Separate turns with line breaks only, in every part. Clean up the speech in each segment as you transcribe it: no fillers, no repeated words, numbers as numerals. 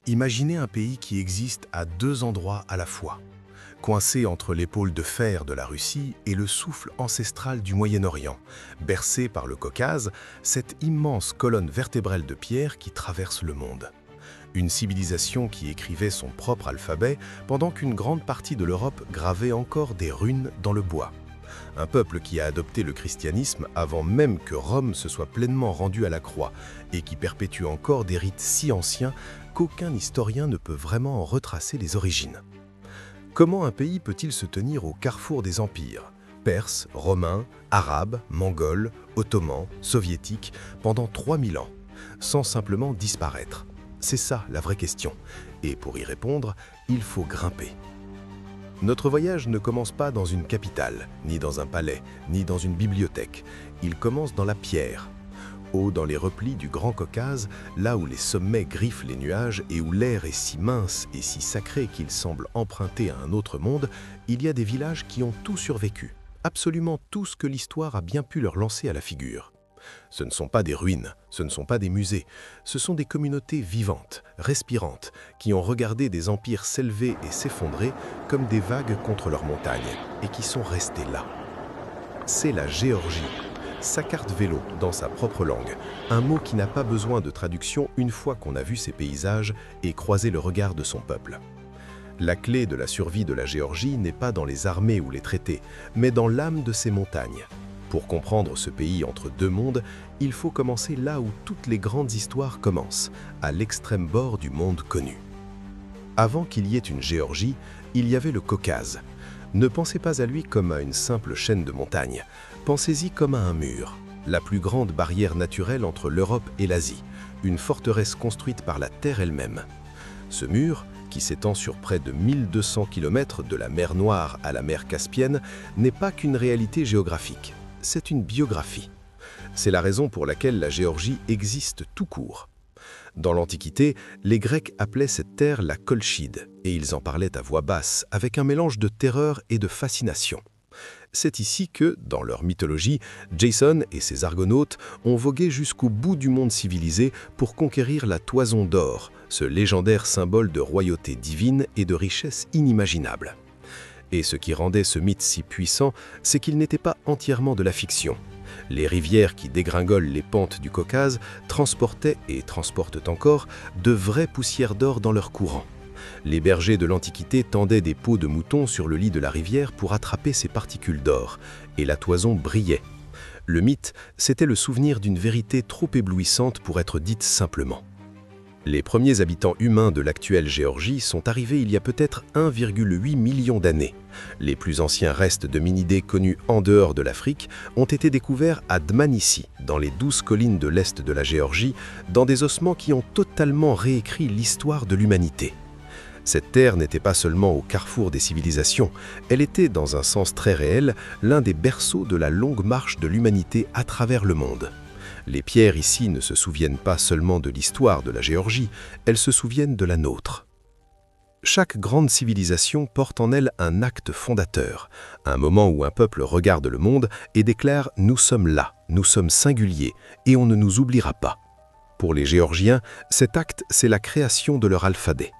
Imaginez un pays qui existe à deux endroits à la fois, coincé entre l'épaule de fer de la Russie et le souffle ancestral du Moyen-Orient, bercé par le Caucase, cette immense colonne vertébrale de pierre qui traverse le monde. Une civilisation qui écrivait son propre alphabet pendant qu'une grande partie de l'Europe gravait encore des runes dans le bois. Un peuple qui a adopté le christianisme avant même que Rome se soit pleinement rendue à la croix et qui perpétue encore des rites si anciens qu'aucun historien ne peut vraiment en retracer les origines. Comment un pays peut-il se tenir au carrefour des empires, perses, romains, arabes, mongols, ottomans, soviétiques, pendant 3000 ans, sans simplement disparaître? C'est ça la vraie question, et pour y répondre, il faut grimper. Notre voyage ne commence pas dans une capitale, ni dans un palais, ni dans une bibliothèque. Il commence dans la pierre. Haut dans les replis du Grand Caucase, là où les sommets griffent les nuages et où l'air est si mince et si sacré qu'il semble emprunter à un autre monde, il y a des villages qui ont tout survécu, absolument tout ce que l'histoire a bien pu leur lancer à la figure. Ce ne sont pas des ruines, ce ne sont pas des musées, ce sont des communautés vivantes, respirantes, qui ont regardé des empires s'élever et s'effondrer comme des vagues contre leurs montagnes, et qui sont restés là. C'est la Géorgie, sa carte vélo dans sa propre langue, un mot qui n'a pas besoin de traduction une fois qu'on a vu ses paysages et croisé le regard de son peuple. La clé de la survie de la Géorgie n'est pas dans les armées ou les traités, mais dans l'âme de ses montagnes. Pour comprendre ce pays entre deux mondes, il faut commencer là où toutes les grandes histoires commencent, à l'extrême bord du monde connu. Avant qu'il y ait une Géorgie, il y avait le Caucase. Ne pensez pas à lui comme à une simple chaîne de montagnes, pensez-y comme à un mur, la plus grande barrière naturelle entre l'Europe et l'Asie, une forteresse construite par la terre elle-même. Ce mur, qui s'étend sur près de 1200 km de la mer Noire à la mer Caspienne, n'est pas qu'une réalité géographique. C'est une biographie. C'est la raison pour laquelle la Géorgie existe tout court. Dans l'Antiquité, les Grecs appelaient cette terre la Colchide, et ils en parlaient à voix basse, avec un mélange de terreur et de fascination. C'est ici que, dans leur mythologie, Jason et ses argonautes ont vogué jusqu'au bout du monde civilisé pour conquérir la Toison d'Or, ce légendaire symbole de royauté divine et de richesse inimaginable. Et ce qui rendait ce mythe si puissant, c'est qu'il n'était pas entièrement de la fiction. Les rivières qui dégringolent les pentes du Caucase transportaient, et transportent encore, de vraies poussières d'or dans leur courant. Les bergers de l'Antiquité tendaient des peaux de mouton sur le lit de la rivière pour attraper ces particules d'or, et la toison brillait. Le mythe, c'était le souvenir d'une vérité trop éblouissante pour être dite simplement. Les premiers habitants humains de l'actuelle Géorgie sont arrivés il y a peut-être 1,8 million d'années. Les plus anciens restes de minidés connus en dehors de l'Afrique ont été découverts à Dmanisi, dans les 12 collines de l'est de la Géorgie, dans des ossements qui ont totalement réécrit l'histoire de l'humanité. Cette terre n'était pas seulement au carrefour des civilisations, elle était, dans un sens très réel, l'un des berceaux de la longue marche de l'humanité à travers le monde. Les pierres ici ne se souviennent pas seulement de l'histoire de la Géorgie, elles se souviennent de la nôtre. Chaque grande civilisation porte en elle un acte fondateur, un moment où un peuple regarde le monde et déclare « Nous sommes là, nous sommes singuliers et on ne nous oubliera pas ». Pour les Géorgiens, cet acte, c'est la création de leur alphabet.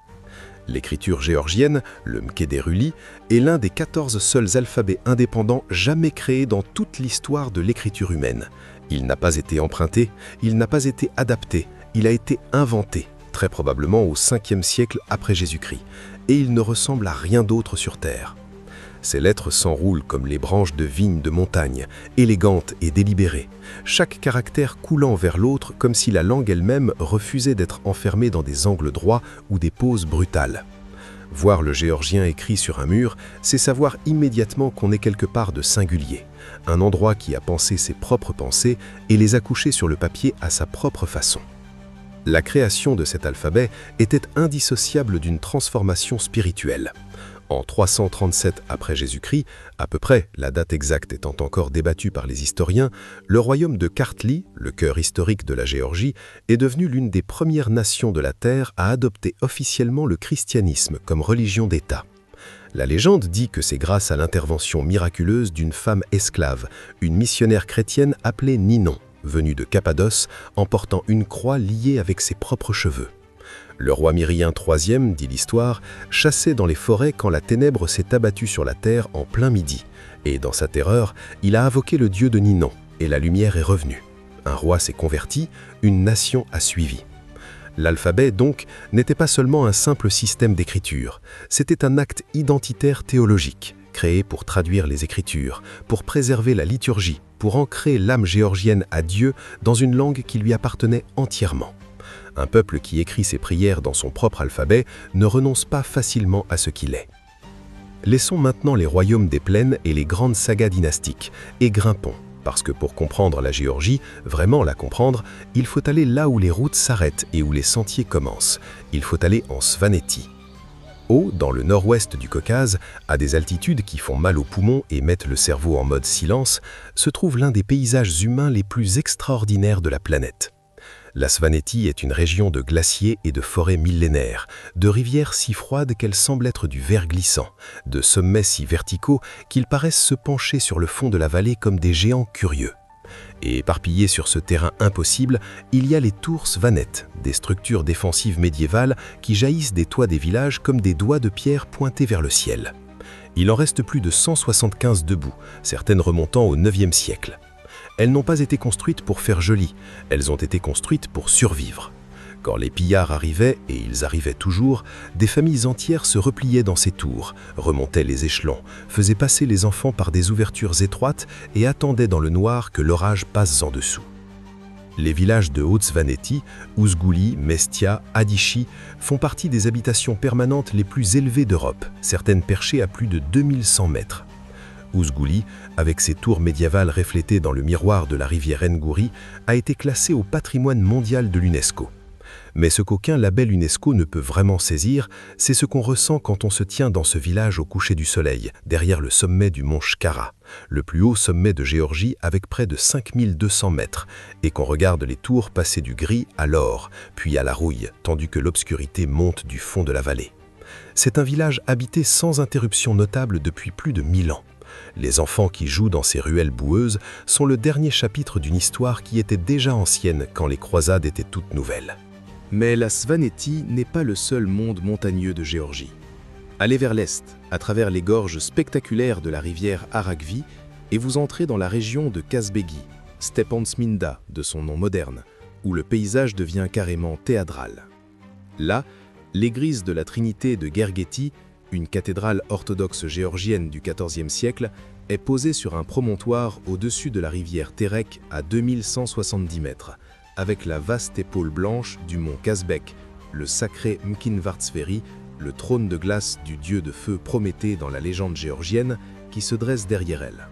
L'écriture géorgienne, le Mkhédéruli, est l'un des 14 seuls alphabets indépendants jamais créés dans toute l'histoire de l'écriture humaine. Il n'a pas été emprunté, il n'a pas été adapté, il a été inventé, très probablement au 5e siècle après Jésus-Christ, et il ne ressemble à rien d'autre sur Terre. Ces lettres s'enroulent comme les branches de vignes de montagne, élégantes et délibérées, chaque caractère coulant vers l'autre comme si la langue elle-même refusait d'être enfermée dans des angles droits ou des poses brutales. Voir le géorgien écrit sur un mur, c'est savoir immédiatement qu'on est quelque part de singulier, un endroit qui a pensé ses propres pensées et les a couchées sur le papier à sa propre façon. La création de cet alphabet était indissociable d'une transformation spirituelle. En 337 après Jésus-Christ, à peu près, la date exacte étant encore débattue par les historiens, le royaume de Kartli, le cœur historique de la Géorgie, est devenu l'une des premières nations de la Terre à adopter officiellement le christianisme comme religion d'État. La légende dit que c'est grâce à l'intervention miraculeuse d'une femme esclave, une missionnaire chrétienne appelée Ninon, venue de Cappadoce, en portant une croix liée avec ses propres cheveux. Le roi Myrien III, dit l'histoire, chassait dans les forêts quand la ténèbre s'est abattue sur la terre en plein midi, et dans sa terreur, il a invoqué le dieu de Ninon, et la lumière est revenue. Un roi s'est converti, une nation a suivi. L'alphabet, donc, n'était pas seulement un simple système d'écriture, c'était un acte identitaire théologique, créé pour traduire les Écritures, pour préserver la liturgie, pour ancrer l'âme géorgienne à Dieu dans une langue qui lui appartenait entièrement. Un peuple qui écrit ses prières dans son propre alphabet ne renonce pas facilement à ce qu'il est. Laissons maintenant les royaumes des plaines et les grandes sagas dynastiques, et grimpons, parce que pour comprendre la Géorgie, vraiment la comprendre, il faut aller là où les routes s'arrêtent et où les sentiers commencent. Il faut aller en Svaneti. Haut, dans le nord-ouest du Caucase, à des altitudes qui font mal aux poumons et mettent le cerveau en mode silence, se trouve l'un des paysages humains les plus extraordinaires de la planète. La Svaneti est une région de glaciers et de forêts millénaires, de rivières si froides qu'elles semblent être du verre glissant, de sommets si verticaux qu'ils paraissent se pencher sur le fond de la vallée comme des géants curieux. Et éparpillés sur ce terrain impossible, il y a les tours Svanettes, des structures défensives médiévales qui jaillissent des toits des villages comme des doigts de pierre pointés vers le ciel. Il en reste plus de 175 debout, certaines remontant au IXe siècle. Elles n'ont pas été construites pour faire joli, elles ont été construites pour survivre. Quand les pillards arrivaient, et ils arrivaient toujours, des familles entières se repliaient dans ces tours, remontaient les échelons, faisaient passer les enfants par des ouvertures étroites et attendaient dans le noir que l'orage passe en dessous. Les villages de Haute-Svaneti, Ouzgouli, Mestia, Adichi font partie des habitations permanentes les plus élevées d'Europe, certaines perchées à plus de 2100 mètres. Ouzgouli, avec ses tours médiévales reflétées dans le miroir de la rivière Ngouri, a été classé au patrimoine mondial de l'UNESCO. Mais ce qu'aucun label UNESCO ne peut vraiment saisir, c'est ce qu'on ressent quand on se tient dans ce village au coucher du soleil, derrière le sommet du mont Shkara, le plus haut sommet de Géorgie avec près de 5200 mètres, et qu'on regarde les tours passer du gris à l'or, puis à la rouille, tandis que l'obscurité monte du fond de la vallée. C'est un village habité sans interruption notable depuis plus de 1000 ans. Les enfants qui jouent dans ces ruelles boueuses sont le dernier chapitre d'une histoire qui était déjà ancienne quand les croisades étaient toutes nouvelles. Mais la Svaneti n'est pas le seul monde montagneux de Géorgie. Allez vers l'est, à travers les gorges spectaculaires de la rivière Aragvi, et vous entrez dans la région de Kazbegi, Stepantsminda de son nom moderne, où le paysage devient carrément théâtral. Là, l'église de la Trinité de Gergeti, une cathédrale orthodoxe géorgienne du XIVe siècle, est posée sur un promontoire au-dessus de la rivière Terek à 2170 mètres, avec la vaste épaule blanche du mont Kazbek, le sacré Mkinvartsveri, le trône de glace du dieu de feu Prométhée dans la légende géorgienne, qui se dresse derrière elle.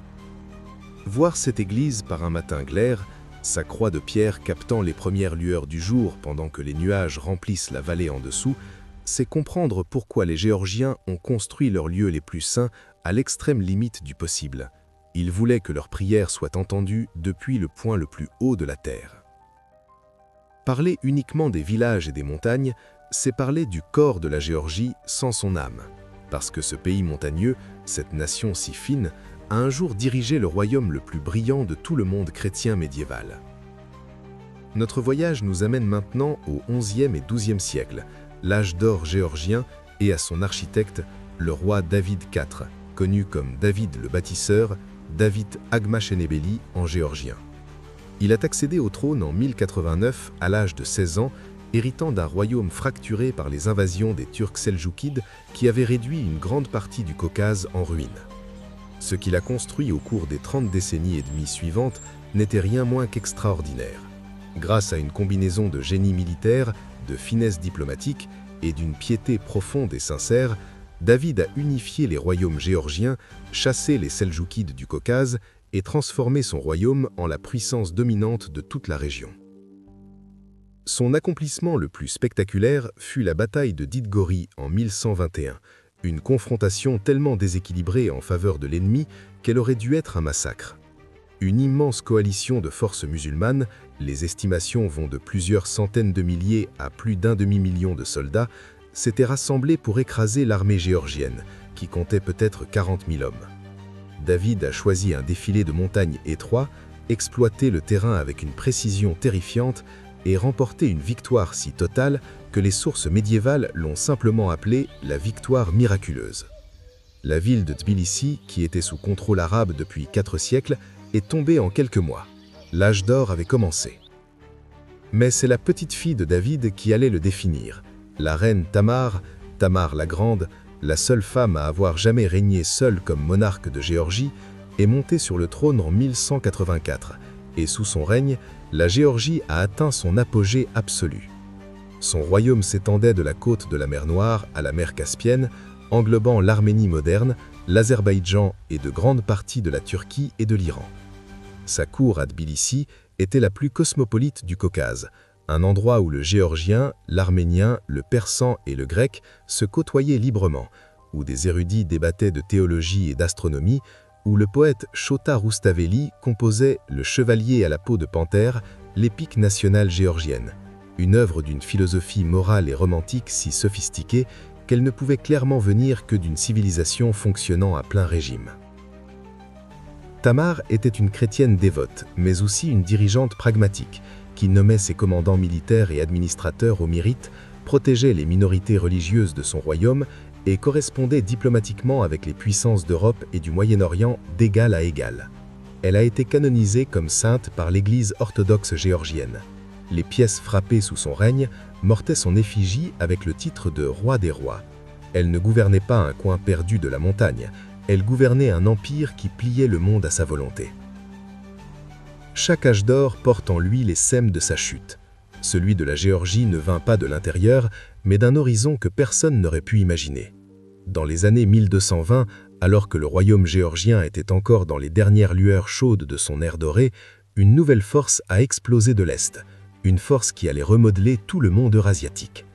Voir cette église par un matin clair, sa croix de pierre captant les premières lueurs du jour pendant que les nuages remplissent la vallée en dessous, c'est comprendre pourquoi les Géorgiens ont construit leurs lieux les plus saints à l'extrême limite du possible. Ils voulaient que leurs prières soient entendues depuis le point le plus haut de la terre. Parler uniquement des villages et des montagnes, c'est parler du corps de la Géorgie sans son âme, parce que ce pays montagneux, cette nation si fine, a un jour dirigé le royaume le plus brillant de tout le monde chrétien médiéval. Notre voyage nous amène maintenant au XIe et XIIe siècle, l'âge d'or géorgien, et à son architecte, le roi David IV, connu comme David le bâtisseur, David Agmashenebeli en géorgien. Il a accédé au trône en 1089 à l'âge de 16 ans, héritant d'un royaume fracturé par les invasions des Turcs seldjoukides qui avaient réduit une grande partie du Caucase en ruine. Ce qu'il a construit au cours des 30 décennies et demie suivantes n'était rien moins qu'extraordinaire. Grâce à une combinaison de génie militaire, de finesse diplomatique et d'une piété profonde et sincère, David a unifié les royaumes géorgiens, chassé les Seldjoukides du Caucase et transformé son royaume en la puissance dominante de toute la région. Son accomplissement le plus spectaculaire fut la bataille de Didgori en 1121, une confrontation tellement déséquilibrée en faveur de l'ennemi qu'elle aurait dû être un massacre. Une immense coalition de forces musulmanes, les estimations vont de plusieurs centaines de milliers à plus d'1 demi-million de soldats, s'était rassemblée pour écraser l'armée géorgienne, qui comptait peut-être 40 000 hommes. David a choisi un défilé de montagnes étroits, exploité le terrain avec une précision terrifiante et remporté une victoire si totale que les sources médiévales l'ont simplement appelée la victoire miraculeuse. La ville de Tbilissi, qui était sous contrôle arabe depuis 4 siècles, est tombée en quelques mois. L'âge d'or avait commencé. Mais c'est la petite fille de David qui allait le définir. La reine Tamar la Grande, la seule femme à avoir jamais régné seule comme monarque de Géorgie, est montée sur le trône en 1184, et sous son règne, la Géorgie a atteint son apogée absolu. Son royaume s'étendait de la côte de la mer Noire à la mer Caspienne, englobant l'Arménie moderne, l'Azerbaïdjan et de grandes parties de la Turquie et de l'Iran. Sa cour à Tbilissi était la plus cosmopolite du Caucase, un endroit où le géorgien, l'arménien, le persan et le grec se côtoyaient librement, où des érudits débattaient de théologie et d'astronomie, où le poète Chota Roustaveli composait Le Chevalier à la peau de panthère, l'épique nationale géorgienne, une œuvre d'une philosophie morale et romantique si sophistiquée qu'elle ne pouvait clairement venir que d'une civilisation fonctionnant à plein régime. Tamar était une chrétienne dévote, mais aussi une dirigeante pragmatique, qui nommait ses commandants militaires et administrateurs au mérite, protégeait les minorités religieuses de son royaume et correspondait diplomatiquement avec les puissances d'Europe et du Moyen-Orient d'égal à égal. Elle a été canonisée comme sainte par l'Église orthodoxe géorgienne. Les pièces frappées sous son règne mortaient son effigie avec le titre de roi des rois. Elle ne gouvernait pas un coin perdu de la montagne, elle gouvernait un empire qui pliait le monde à sa volonté. Chaque âge d'or porte en lui les sèmes de sa chute. Celui de la Géorgie ne vint pas de l'intérieur, mais d'un horizon que personne n'aurait pu imaginer. Dans les années 1220, alors que le royaume géorgien était encore dans les dernières lueurs chaudes de son ère dorée, une nouvelle force a explosé de l'Est, une force qui allait remodeler tout le monde eurasiatique.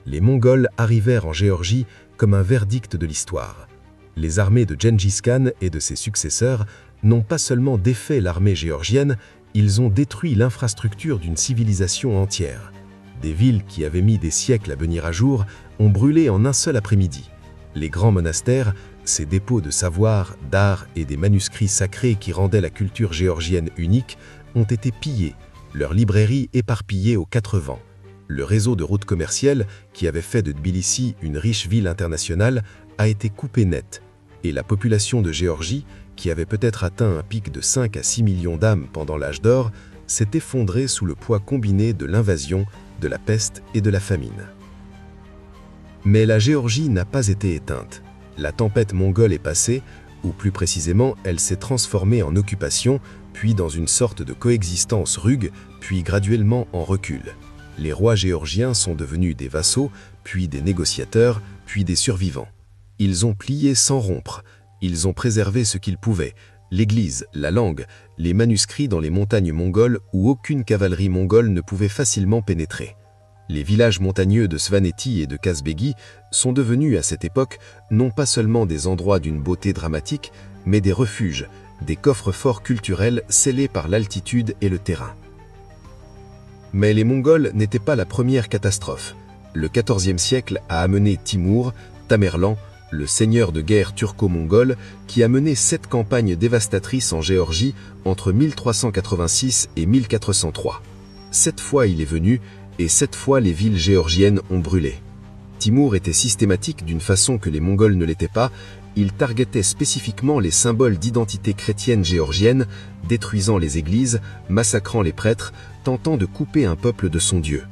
Les Mongols arrivèrent en Géorgie comme un verdict de l'histoire. Les armées de Gengis Khan et de ses successeurs n'ont pas seulement défait l'armée géorgienne, ils ont détruit l'infrastructure d'une civilisation entière. Des villes qui avaient mis des siècles à venir à jour ont brûlé en un seul après-midi. Les grands monastères, ces dépôts de savoir, d'art et des manuscrits sacrés qui rendaient la culture géorgienne unique, ont été pillés, leurs librairies éparpillées aux 4 vents. Le réseau de routes commerciales, qui avait fait de Tbilissi une riche ville internationale, a été coupé net, et la population de Géorgie, qui avait peut-être atteint un pic de 5 à 6 millions d'âmes pendant l'âge d'or, s'est effondrée sous le poids combiné de l'invasion, de la peste et de la famine. Mais la Géorgie n'a pas été éteinte. La tempête mongole est passée, ou plus précisément, elle s'est transformée en occupation, puis dans une sorte de coexistence rugue, puis graduellement en recul. Les rois géorgiens sont devenus des vassaux, puis des négociateurs, puis des survivants. Ils ont plié sans rompre. Ils ont préservé ce qu'ils pouvaient, l'église, la langue, les manuscrits dans les montagnes mongoles où aucune cavalerie mongole ne pouvait facilement pénétrer. Les villages montagneux de Svaneti et de Kazbegi sont devenus à cette époque non pas seulement des endroits d'une beauté dramatique, mais des refuges, des coffres-forts culturels scellés par l'altitude et le terrain. Mais les Mongols n'étaient pas la première catastrophe. Le XIVe siècle a amené Timour, Tamerlan, le seigneur de guerre turco-mongol, qui a mené 7 campagnes dévastatrices en Géorgie entre 1386 et 1403. 7 fois il est venu, et 7 fois les villes géorgiennes ont brûlé. Timour était systématique d'une façon que les Mongols ne l'étaient pas, il targetait spécifiquement les symboles d'identité chrétienne géorgienne, détruisant les églises, massacrant les prêtres, tentant de couper un peuple de son Dieu.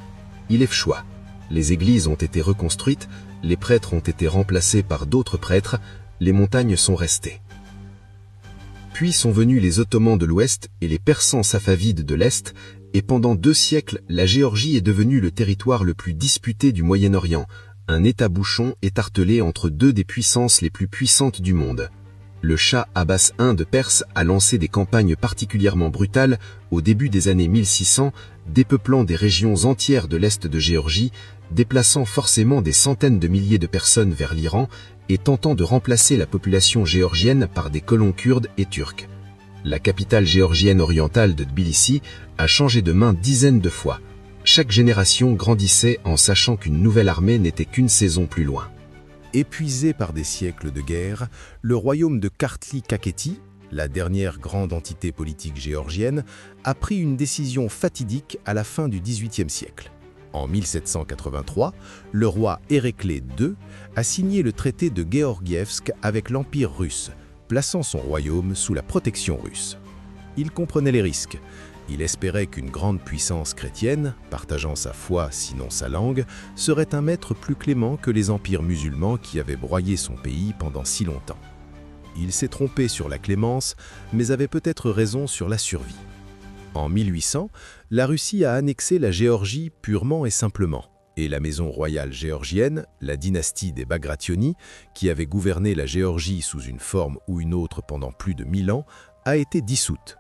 Il échoua. Les églises ont été reconstruites, les prêtres ont été remplacés par d'autres prêtres, les montagnes sont restées. Puis sont venus les Ottomans de l'Ouest et les Persans safavides de l'Est, et pendant 2 siècles, la Géorgie est devenue le territoire le plus disputé du Moyen-Orient, un État bouchon étartelé entre 2 des puissances les plus puissantes du monde. Le Shah Abbas I de Perse a lancé des campagnes particulièrement brutales au début des années 1600, dépeuplant des régions entières de l'Est de Géorgie, déplaçant forcément des centaines de milliers de personnes vers l'Iran et tentant de remplacer la population géorgienne par des colons kurdes et turcs. La capitale géorgienne orientale de Tbilissi a changé de main dizaines de fois. Chaque génération grandissait en sachant qu'une nouvelle armée n'était qu'une saison plus loin.
Épuisé par des siècles de guerre, le royaume de Kartli Kakheti,
la dernière grande entité politique géorgienne, a pris une décision fatidique à la fin du XVIIIe siècle. En 1783, le roi Héréclée II a signé le traité de Gueorguievsk avec l'Empire russe, plaçant son royaume sous la protection russe. Il comprenait les risques. Il espérait qu'une grande puissance chrétienne, partageant sa foi sinon sa langue, serait un maître plus clément que les empires musulmans qui avaient broyé son pays pendant si longtemps. Il s'est trompé sur la clémence, mais avait peut-être raison sur la survie. En 1800, la Russie a annexé la Géorgie purement et simplement, et la maison royale géorgienne, la dynastie des Bagrationi, qui avait gouverné la Géorgie sous une forme ou une autre pendant plus de 1000 ans, a été dissoute.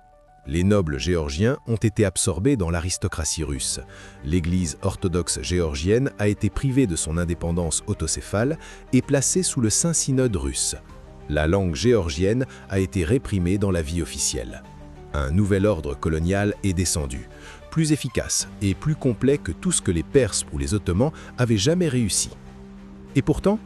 Les nobles géorgiens ont été absorbés dans l'aristocratie russe. L'Église orthodoxe géorgienne a été privée de son indépendance autocéphale et placée sous le Saint-Synode russe. La langue géorgienne a été réprimée dans la vie officielle. Un nouvel ordre colonial est descendu, plus efficace et plus complet que tout ce que les Perses ou les Ottomans avaient jamais réussi. Et pourtant,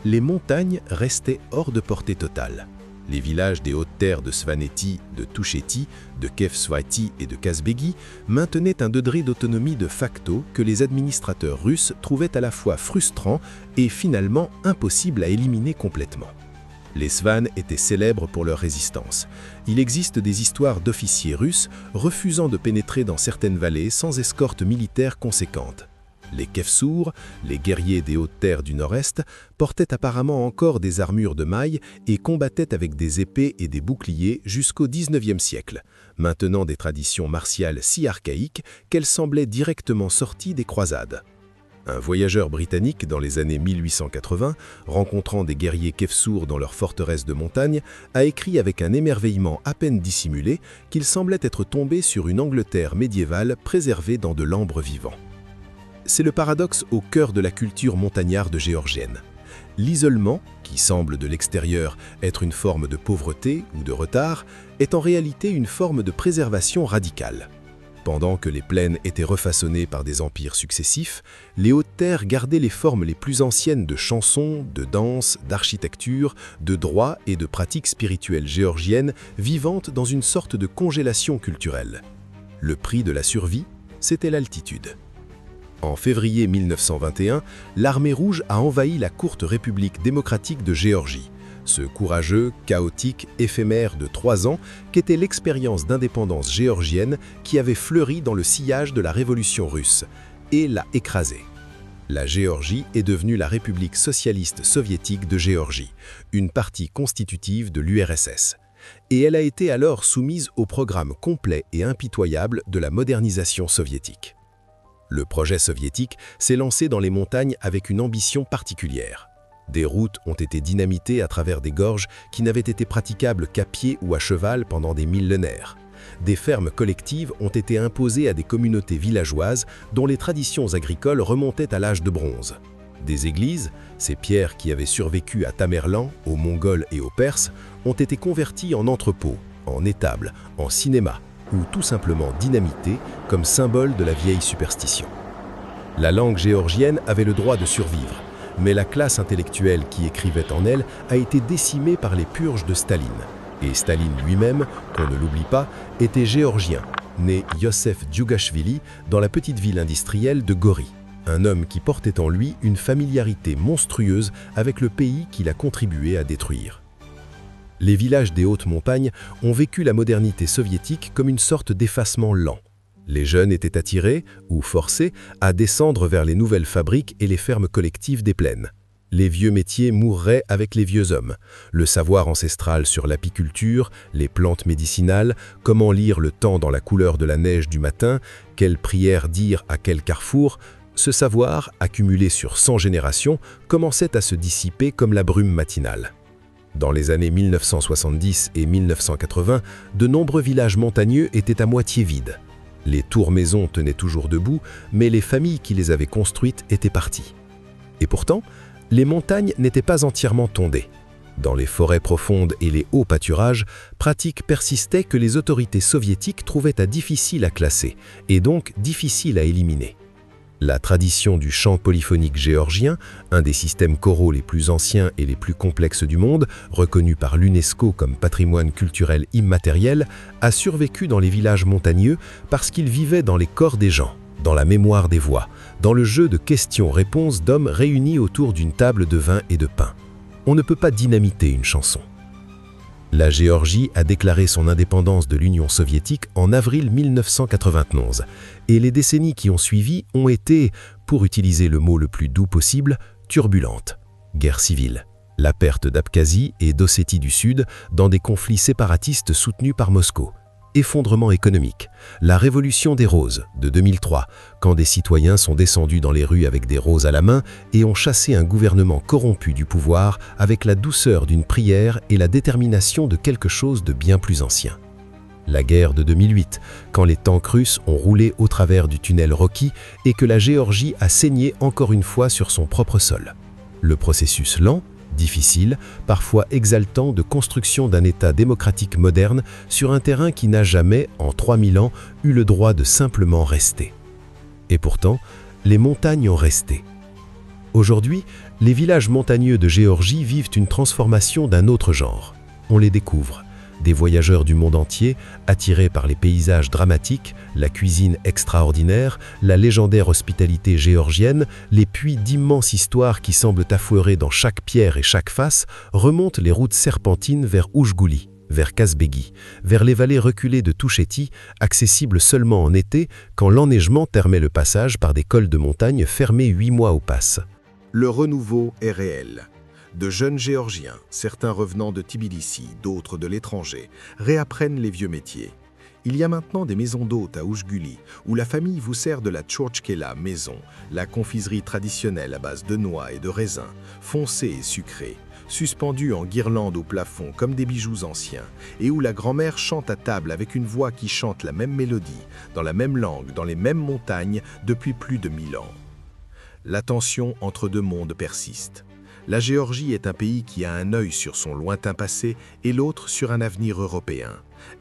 les montagnes restaient hors de portée totale. Les villages des hautes terres de Svaneti, de Toucheti, de Kefsvati et de Kazbegi maintenaient un degré d'autonomie de facto que les administrateurs russes trouvaient à la fois frustrant et finalement impossible à éliminer complètement. Les Svans étaient célèbres pour leur résistance. Il existe des histoires d'officiers russes refusant de pénétrer dans certaines vallées sans escorte militaire conséquente. Les Kefsours, les guerriers des hautes terres du nord-est, portaient apparemment encore des armures de mailles et combattaient avec des épées et des boucliers jusqu'au XIXe siècle, maintenant des traditions martiales si archaïques qu'elles semblaient directement sorties des croisades. Un voyageur britannique dans les années 1880, rencontrant des guerriers Kefsours dans leur forteresse de montagne, a écrit avec un émerveillement à peine dissimulé qu'il semblait être tombé sur une Angleterre médiévale préservée dans de l'ambre vivant. C'est le paradoxe au cœur de la culture montagnarde géorgienne. L'isolement, qui semble de l'extérieur être une forme de pauvreté ou de retard, est en réalité une forme de préservation radicale. Pendant que les plaines étaient refaçonnées par des empires successifs, les hautes terres gardaient les formes les plus anciennes de chansons, de danse, d'architecture, de droit et de pratiques spirituelles géorgiennes vivantes dans une sorte de congélation culturelle. Le prix de la survie, c'était l'altitude. En février 1921, l'armée rouge a envahi la courte République démocratique de Géorgie. Ce courageux, chaotique, éphémère de 3 ans qu'était l'expérience d'indépendance géorgienne qui avait fleuri dans le sillage de la révolution russe, et l'a écrasée. La Géorgie est devenue la République socialiste soviétique de Géorgie, une partie constitutive de l'URSS. Et elle a été alors soumise au programme complet et impitoyable de la modernisation soviétique. Le projet soviétique s'est lancé dans les montagnes avec une ambition particulière. Des routes ont été dynamitées à travers des gorges qui n'avaient été praticables qu'à pied ou à cheval pendant des millénaires. Des fermes collectives ont été imposées à des communautés villageoises dont les traditions agricoles remontaient à l'âge de bronze. Des églises, ces pierres qui avaient survécu à Tamerlan, aux Mongols et aux Perses, ont été converties en entrepôts, en étables, en cinémas, ou tout simplement dynamitées comme symbole de la vieille superstition. La langue géorgienne avait le droit de survivre, mais la classe intellectuelle qui écrivait en elle a été décimée par les purges de Staline. Et Staline lui-même, qu'on ne l'oublie pas, était géorgien, né Yosef Djougashvili dans la petite ville industrielle de Gori. Un homme qui portait en lui une familiarité monstrueuse avec le pays qu'il a contribué à détruire. Les villages des hautes montagnes ont vécu la modernité soviétique comme une sorte d'effacement lent. Les jeunes étaient attirés, ou forcés, à descendre vers les nouvelles fabriques et les fermes collectives des plaines. Les vieux métiers mourraient avec les vieux hommes. Le savoir ancestral sur l'apiculture, les plantes médicinales, comment lire le temps dans la couleur de la neige du matin, quelle prière dire à quel carrefour, ce savoir, accumulé sur 100 générations, commençait à se dissiper comme la brume matinale. Dans les années 1970 et 1980, de nombreux villages montagneux étaient à moitié vides. Les tours-maisons tenaient toujours debout, mais les familles qui les avaient construites étaient parties. Et pourtant, les montagnes n'étaient pas entièrement tondées. Dans les forêts profondes et les hauts pâturages, pratiques persistaient que les autorités soviétiques trouvaient difficiles à classer, et donc difficiles à éliminer. La tradition du chant polyphonique géorgien, un des systèmes choraux les plus anciens et les plus complexes du monde, reconnu par l'UNESCO comme patrimoine culturel immatériel, a survécu dans les villages montagneux parce qu'il vivait dans les corps des gens, dans la mémoire des voix, dans le jeu de questions-réponses d'hommes réunis autour d'une table de vin et de pain. On ne peut pas dynamiter une chanson. La Géorgie a déclaré son indépendance de l'Union soviétique en avril 1991 et les décennies qui ont suivi ont été, pour utiliser le mot le plus doux possible, turbulentes. Guerre civile, la perte d'Abkhazie et d'Ossétie du Sud dans des conflits séparatistes soutenus par Moscou, effondrement économique, la révolution des roses de 2003, quand des citoyens sont descendus dans les rues avec des roses à la main et ont chassé un gouvernement corrompu du pouvoir avec la douceur d'une prière et la détermination de quelque chose de bien plus ancien. La guerre de 2008, quand les tanks russes ont roulé au travers du tunnel Rocky et que la Géorgie a saigné encore une fois sur son propre sol. Le processus lent, difficile, parfois exaltant de construction d'un État démocratique moderne sur un terrain qui n'a jamais, en 3000 ans, eu le droit de simplement rester. Et pourtant, les montagnes ont resté. Aujourd'hui, les villages montagneux de Géorgie vivent une transformation d'un autre genre. On les découvre. Des voyageurs du monde entier, attirés par les paysages dramatiques, la cuisine extraordinaire, la légendaire hospitalité géorgienne, les puits d'immenses histoires qui semblent affleurer dans chaque pierre et chaque face, remontent les routes serpentines vers Oujgouli, vers Kazbegi, vers les vallées reculées de Toucheti, accessibles seulement en été, quand l'enneigement permet le passage par des cols de montagne fermés 8 mois au pass.
Le renouveau est réel. De jeunes Géorgiens, certains revenant de Tbilissi, d'autres de l'étranger, réapprennent les vieux métiers. Il y a maintenant des maisons d'hôtes à Oujgouli, où la famille vous sert de la tchorchkela maison, la confiserie traditionnelle à base de noix et de raisins, foncée et sucrée, suspendue en guirlande au plafond comme des bijoux anciens, et où la grand-mère chante à table avec une voix qui chante la même mélodie, dans la même langue, dans les mêmes montagnes, depuis plus de 1000 ans. La tension entre deux mondes persiste. La Géorgie est un pays qui a un œil sur son lointain passé et l'autre sur un avenir européen.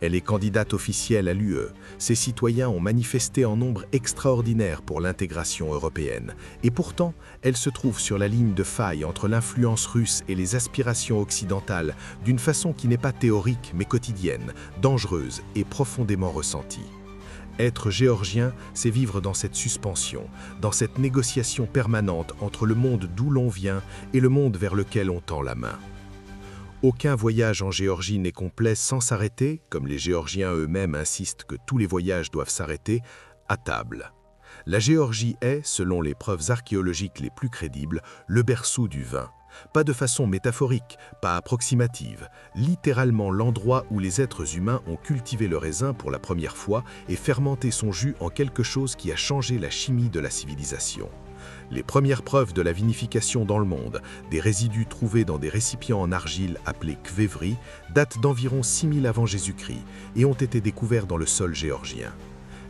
Elle est candidate officielle à l'UE. Ses citoyens ont manifesté en nombre extraordinaire pour l'intégration européenne. Et pourtant, elle se trouve sur la ligne de faille entre l'influence russe et les aspirations occidentales d'une façon qui n'est pas théorique mais quotidienne, dangereuse et profondément ressentie. Être géorgien, c'est vivre dans cette suspension, dans cette négociation permanente entre le monde d'où l'on vient et le monde vers lequel on tend la main. Aucun voyage en Géorgie n'est complet sans s'arrêter, comme les Géorgiens eux-mêmes insistent que tous les voyages doivent s'arrêter, à table. La Géorgie est, selon les preuves archéologiques les plus crédibles, le berceau du vin. Pas de façon métaphorique, pas approximative, littéralement l'endroit où les êtres humains ont cultivé le raisin pour la première fois et fermenté son jus en quelque chose qui a changé la chimie de la civilisation. Les premières preuves de la vinification dans le monde, des résidus trouvés dans des récipients en argile appelés kvevri, datent d'environ 6000 avant Jésus-Christ et ont été découverts dans le sol géorgien.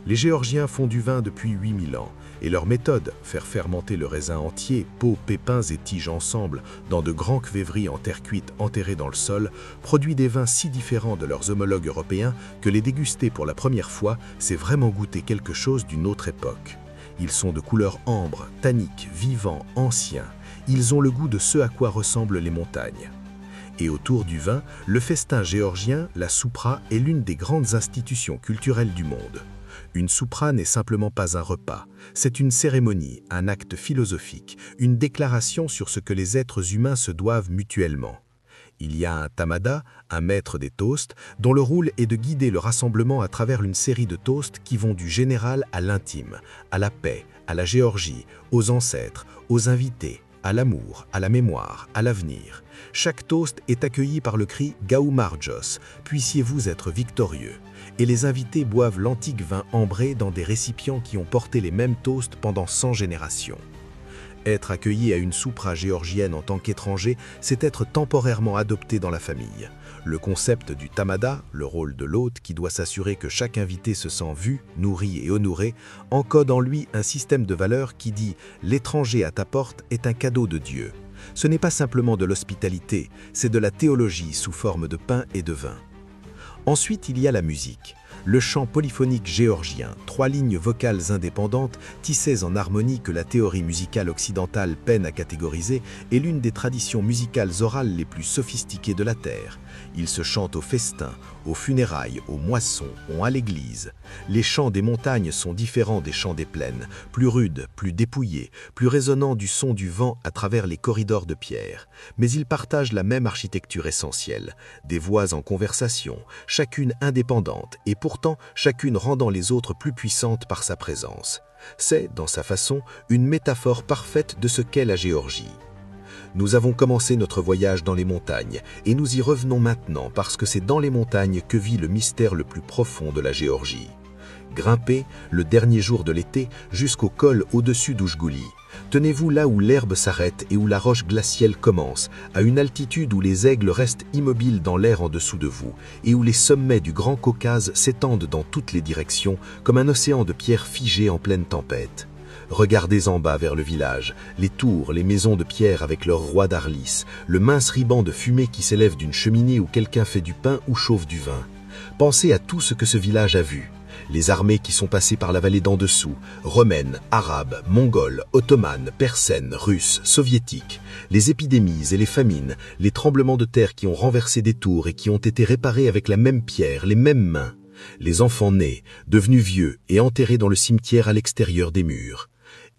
Les Géorgiens font du vin depuis 8000 ans, et leur méthode, faire fermenter le raisin entier, peaux, pépins et tiges ensemble, dans de grands kvevris en terre cuite enterrés dans le sol, produit des vins si différents de leurs homologues européens que les déguster pour la première fois, c'est vraiment goûter quelque chose d'une autre époque. Ils sont de couleur ambre, tanniques, vivants, anciens. Ils ont le goût de ce à quoi ressemblent les montagnes. Et autour du vin, le festin géorgien, la soupra, est l'une des grandes institutions culturelles du monde. Une soupra n'est simplement pas un repas, c'est une cérémonie, un acte philosophique, une déclaration sur ce que les êtres humains se doivent mutuellement. Il y a un tamada, un maître des toasts, dont le rôle est de guider le rassemblement à travers une série de toasts qui vont du général à l'intime, à la paix, à la Géorgie, aux ancêtres, aux invités, à l'amour, à la mémoire, à l'avenir. Chaque toast est accueilli par le cri « Gaumarjos », puissiez-vous être victorieux. Et les invités boivent l'antique vin ambré dans des récipients qui ont porté les mêmes toasts pendant 100 générations. Être accueilli à une soupra géorgienne en tant qu'étranger, c'est être temporairement adopté dans la famille. Le concept du tamada, le rôle de l'hôte qui doit s'assurer que chaque invité se sent vu, nourri et honoré, encode en lui un système de valeurs qui dit « l'étranger à ta porte est un cadeau de Dieu ». Ce n'est pas simplement de l'hospitalité, c'est de la théologie sous forme de pain et de vin. Ensuite, il y a la musique. Le chant polyphonique géorgien, 3 lignes vocales indépendantes, tissées en harmonie que la théorie musicale occidentale peine à catégoriser, est l'une des traditions musicales orales les plus sophistiquées de la Terre. Il se chante aux festins, aux funérailles, aux moissons, ou à l'église. Les chants des montagnes sont différents des chants des plaines, plus rudes, plus dépouillés, plus résonnants du son du vent à travers les corridors de pierre. Mais ils partagent la même architecture essentielle, des voix en conversation, chacune indépendante et pourtant chacune rendant les autres plus puissantes par sa présence. C'est, dans sa façon, une métaphore parfaite de ce qu'est la Géorgie. Nous avons commencé notre voyage dans les montagnes et nous y revenons maintenant parce que c'est dans les montagnes que vit le mystère le plus profond de la Géorgie. Grimpez, le dernier jour de l'été, jusqu'au col au-dessus d'Oujgouli. Tenez-vous là où l'herbe s'arrête et où la roche glaciaire commence, à une altitude où les aigles restent immobiles dans l'air en dessous de vous et où les sommets du Grand Caucase s'étendent dans toutes les directions comme un océan de pierres figées en pleine tempête. Regardez en bas vers le village, les tours, les maisons de pierre avec leurs rois d'arlis, le mince ruban de fumée qui s'élève d'une cheminée où quelqu'un fait du pain ou chauffe du vin. Pensez à tout ce que ce village a vu. Les armées qui sont passées par la vallée d'en dessous, romaines, arabes, mongoles, ottomanes, persanes, russes, soviétiques, les épidémies et les famines, les tremblements de terre qui ont renversé des tours et qui ont été réparés avec la même pierre, les mêmes mains, les enfants nés, devenus vieux et enterrés dans le cimetière à l'extérieur des murs.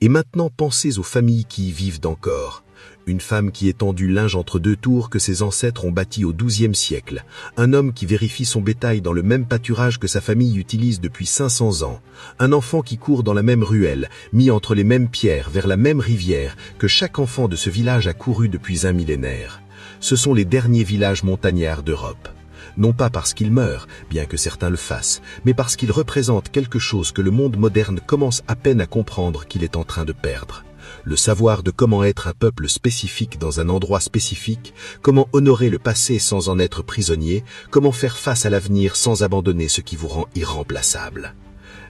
Et maintenant pensez aux familles qui y vivent encore. Une femme qui étend du linge entre 2 tours que ses ancêtres ont bâties au XIIe siècle. Un homme qui vérifie son bétail dans le même pâturage que sa famille utilise depuis 500 ans. Un enfant qui court dans la même ruelle, mis entre les mêmes pierres, vers la même rivière que chaque enfant de ce village a couru depuis un millénaire. Ce sont les derniers villages montagnards d'Europe. Non pas parce qu'ils meurent, bien que certains le fassent, mais parce qu'ils représentent quelque chose que le monde moderne commence à peine à comprendre qu'il est en train de perdre. Le savoir de comment être un peuple spécifique dans un endroit spécifique, comment honorer le passé sans en être prisonnier, comment faire face à l'avenir sans abandonner ce qui vous rend irremplaçable.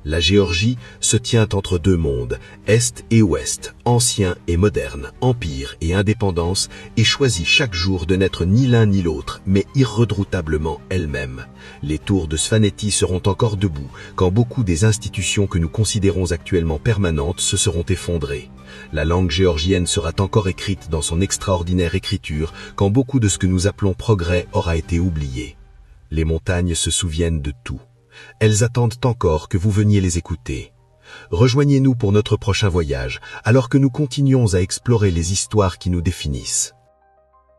La Géorgie se tient entre 2 mondes, Est et Ouest, ancien et moderne, empire et indépendance, et choisit chaque jour de n'être ni l'un ni l'autre, mais irredoutablement elle-même. Les tours de Svaneti seront encore debout, quand beaucoup des institutions que nous considérons actuellement permanentes se seront effondrées. La langue géorgienne sera encore écrite dans son extraordinaire écriture, quand beaucoup de ce que nous appelons progrès aura été oublié. Les montagnes se souviennent de tout. Elles attendent encore que vous veniez les écouter. Rejoignez-nous pour notre prochain voyage, alors que nous continuons à explorer les histoires qui nous définissent.